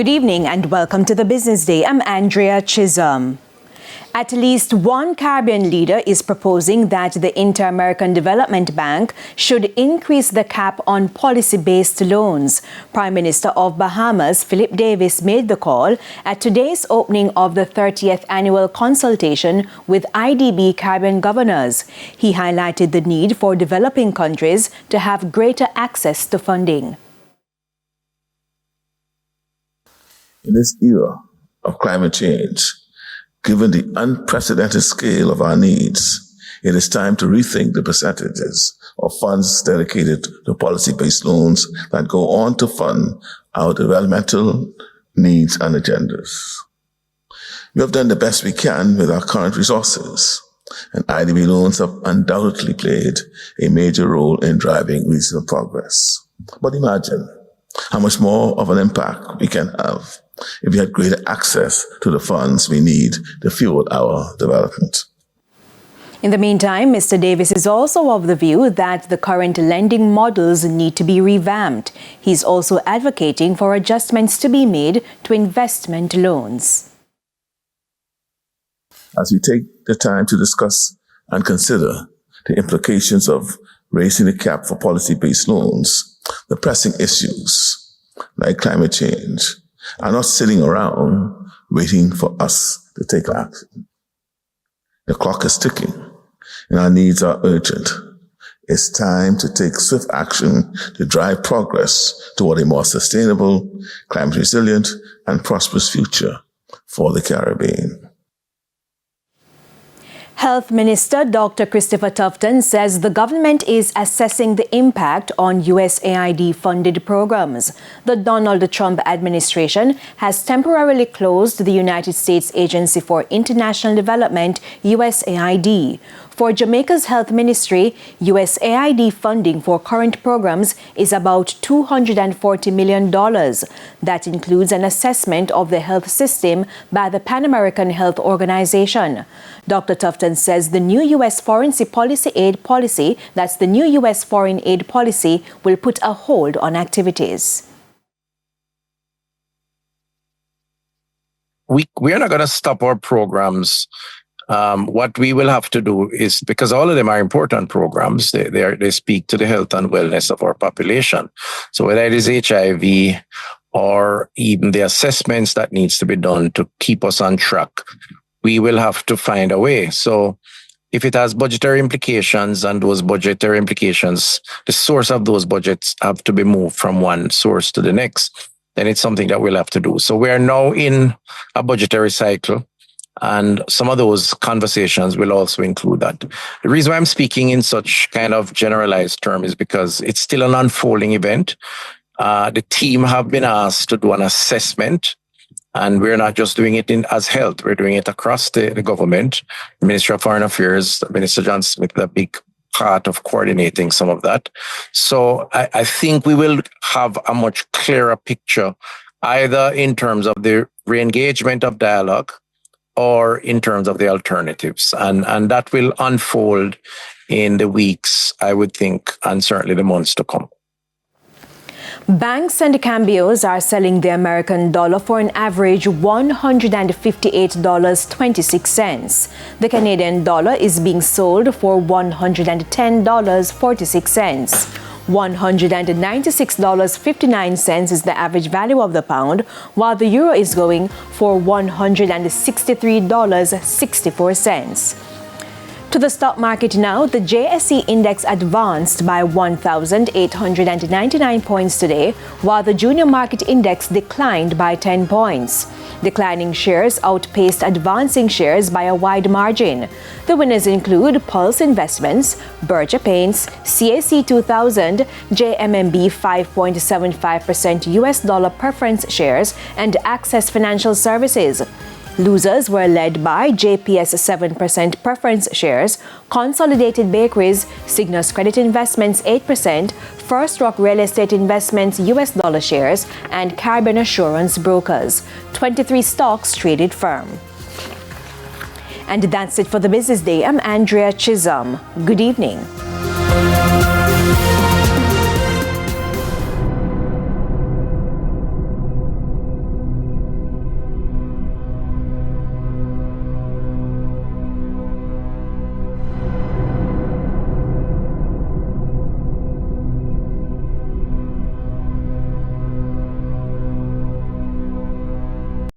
Good evening and welcome to the Business Day. I'm Andrea Chisholm. At least one Caribbean leader is proposing that the Inter-American Development Bank should increase the cap on policy-based loans. Prime Minister of Bahamas, Philip Davis, made the call at today's opening of the 30th annual consultation with IDB Caribbean governors. He highlighted the need for developing countries to have greater access to funding. In this era of climate change, given the unprecedented scale of our needs, it is time to rethink the percentages of funds dedicated to policy-based loans that go on to fund our developmental needs and agendas. We have done the best we can with our current resources, and IDB loans have undoubtedly played a major role in driving regional progress. But imagine how much more of an impact we can have if we had greater access to the funds we need to fuel our development. In the meantime, Mr. Davis is also of the view that the current lending models need to be revamped. He's also advocating for adjustments to be made to investment loans. As we take the time to discuss and consider the implications of raising the cap for policy-based loans, the pressing issues like climate change are not sitting around waiting for us to take action. The clock is ticking and our needs are urgent. It's time to take swift action to drive progress toward a more sustainable, climate resilient, and prosperous future for the Caribbean. Health Minister Dr. Christopher Tufton says the government is assessing the impact on USAID-funded programs. The Donald Trump administration has temporarily closed the United States Agency for International Development, USAID. For Jamaica's health ministry, USAID funding for current programs is about $240 million. That includes an assessment of the health system by the Pan American Health Organization. Dr. Tufton says the new U.S. foreign aid policy will put a hold on activities. We are not going to stop our programs. What we will have to do is, because all of them are important programs, they speak to the health and wellness of our population. So whether it is HIV or even the assessments that needs to be done to keep us on track, we will have to find a way. So if it has budgetary implications, and those budgetary implications, the source of those budgets have to be moved from one source to the next, then it's something that we'll have to do. So we are now in a budgetary cycle, and some of those conversations will also include that. The reason why I'm speaking in such kind of generalized term is because it's still an unfolding event. The team have been asked to do an assessment, and we're not just doing it as health, we're doing it across the government. The Ministry of Foreign Affairs, Minister John Smith, a big part of coordinating some of that. So I think we will have a much clearer picture, either in terms of the re-engagement of dialogue or in terms of the alternatives. And that will unfold in the weeks, I would think, and certainly the months to come. Banks and cambios are selling the American dollar for an average $158.26. The Canadian dollar is being sold for $110.46. $196.59 is the average value of the pound, while the euro is going for $163.64. To the stock market now, the JSE index advanced by 1,899 points today, while the junior market index declined by 10 points. Declining shares outpaced advancing shares by a wide margin. The winners include Pulse Investments, Berger Paints, CAC 2000, JMMB 5.75% US dollar preference shares, and Access Financial Services. Losers were led by JPS 7% preference shares, Consolidated Bakeries, Cygnus Credit Investments 8%, First Rock Real Estate Investments US dollar shares, and Caribbean Assurance Brokers. 23 stocks traded firm. And that's it for the Business Day. I'm Andrea Chisholm. Good evening.